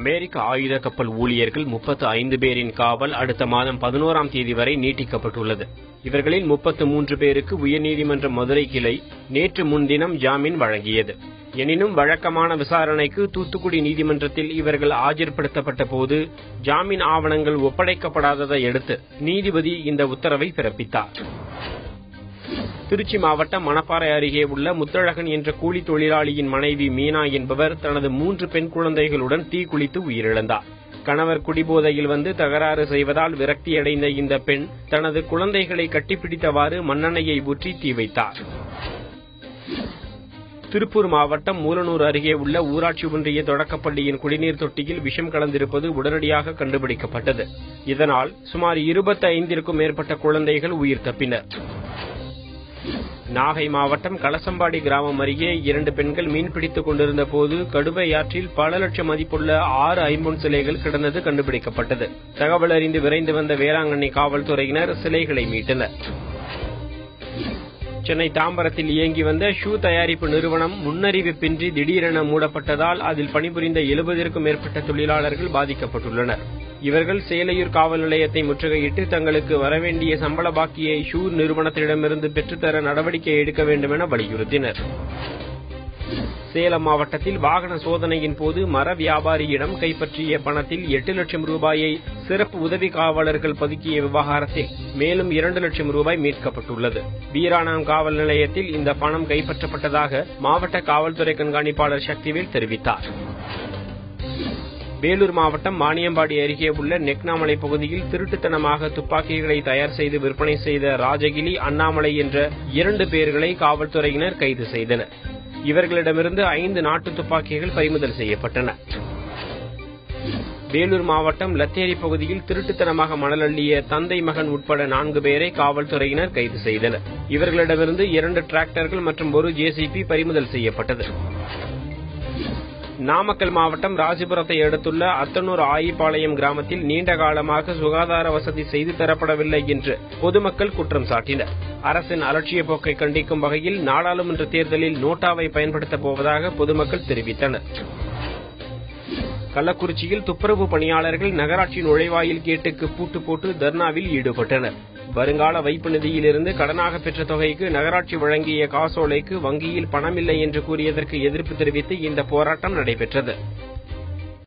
அமெரிக்க ஆயுத கப்பல் ஊழியர்கள் 35 பேரின் காவல் அடுத்த மாதம் 11ஆம் தேதி வரை நீட்டிக்கப்பட்டுள்ளது. இவர்களில் 33 பேருக்கு உயர்நீதிமன்ற மதுரை கிளை நேற்று முன்தினம் ஜாமீன் வழங்கியது. எனினும் வழக்கமான விசாரணைக்கு தூத்துக்குடி நீதிமன்றத்தில் இவர்கள் ஆஜர்படுத்தப்பட்ட போது ஜாமீன் ஆவணங்கள் ஒப்படைக்கப்படாததை அடுத்து நீதிபதி இந்த உத்தரவை பிறப்பித்தார். திருச்சி மாவட்டம் மணப்பாறை அருகே உள்ள முத்தழகன் என்ற கூலி தொழிலாளியின் மனைவி மீனா என்பவர் தனது 3 பெண் குழந்தைகளுடன் தீக்குளித்து உயிரிழந்தார். கணவர் குடிபோதையில் வந்து தகராறு செய்வதால் விரக்தியடைந்த இந்த பெண் தனது குழந்தைகளை கட்டிப்பிடித்தவாறு மண்ணெண்ணெயை ஊற்றி தீ வைத்தார். திருப்பூர் மாவட்டம் மூலனூர் அருகே உள்ள ஊராட்சி ஒன்றிய தொடக்கப்பள்ளியின் குடிநீர் தொட்டியில் விஷம் கலந்திருப்பது உடனடியாக கண்டுபிடிக்கப்பட்டது. இதனால் சுமார் 25ற்கும் மேற்பட்ட குழந்தைகள் உயிர் தப்பினர். நாகை மாவட்டம் களசம்பாடி கிராமம் அருகே 2 பெண்கள் மீன்பிடித்துக் கொண்டிருந்த போது கடுவை ஆற்றில் பல லட்சம் மதிப்புள்ள 6 ஐம்பொன் சிலைகள் கிடந்தது கண்டுபிடிக்கப்பட்டது. தகவல் அறிந்து விரைந்து வந்த வேளாங்கண்ணி காவல்துறையினர் சிலைகளை மீட்டனர். சென்னை தாம்பரத்தில் இயங்கி வந்த ஷூ தயாரிப்பு நிறுவனம் முன்னறிவிப்பின்றி திடீரென மூடப்பட்டதால் அதில் பணிபுரிந்த 70ற்கும் மேற்பட்ட தொழிலாளர்கள் பாதிக்கப்பட்டுள்ளனர். இவர்கள் சேலையூர் காவல் நிலையத்தை முற்றுகையிட்டு தங்களுக்கு வரவேண்டிய சம்பள பாக்கியை ஷூ நிறுவனத்திடமிருந்து பெற்றுத்தர நடவடிக்கை எடுக்க வேண்டும் என வலியுறுத்தினர். சேலம் மாவட்டத்தில் வாகன சோதனையின் போது மர வியாபாரியிடம் கைப்பற்றிய பணத்தில் 8 லட்சம் ரூபாயை சிறப்பு உதவி காவலர்கள் பதுக்கிய விவகாரத்தில் மேலும் 2 லட்சம் ரூபாய் மீட்கப்பட்டுள்ளது. வீராணம் காவல் நிலையத்தில் இந்த பணம் கைப்பற்றப்பட்டதாக மாவட்ட காவல்துறை கண்காணிப்பாளர் சக்திவேல் தெரிவித்தார். வேலூர் மாவட்டம் வாணியம்பாடி அருகே உள்ள நெக்னாமலை பகுதியில் திருட்டுத்தனமாக துப்பாக்கிகளை தயார் செய்து விற்பனை செய்த ராஜகிலி, அண்ணாமலை என்ற 2 பேர்களை காவல்துறையினர் கைது செய்தனர். இவர்களிடமிருந்து 5 நாட்டு துப்பாக்கிகள் பறிமுதல் செய்யப்பட்டன. வேலூர் மாவட்டம் லத்தேரி பகுதியில் திருட்டுத்தனமாக மணல் அள்ளிய தந்தை மகன் உட்பட 4 பேரை காவல்துறையினர் கைது செய்தனர். இவர்களிடமிருந்து 2 டிராக்டர்கள் மற்றும் 1 ஜேசிபி பறிமுதல் செய்யப்பட்டது. நாமக்கல் மாவட்டம் ராசிபுரத்தை அடுத்துள்ள அத்தனூர் ஆயிப்பாளையம் கிராமத்தில் நீண்ட காலமாக சுகாதார வசதி செய்து தரப்படவில்லை என்று பொதுமக்கள் குற்றம் சாட்டினர். அரசின் அலட்சிய போக்கை கண்டிக்கும் வகையில் நாடாளுமன்ற தேர்தலில் நோட்டாவை பயன்படுத்தப் போவதாக பொதுமக்கள் தெரிவித்தனர். கள்ளக்குறிச்சியில் துப்புரவு பணியாளர்கள் நகராட்சி நுழைவாயில் கேட்டுக்கு பூட்டு போட்டு தர்ணாவில் ஈடுபட்டனர். வருங்கால வைப்பு நிதியிலிருந்து கடனாக பெற்ற தொகைக்கு நகராட்சி வழங்கிய காசோலைக்கு வங்கியில் பணமில்லை என்று கூறியதற்கு எதிர்ப்பு தெரிவித்து இந்த போராட்டம் நடைபெற்றது.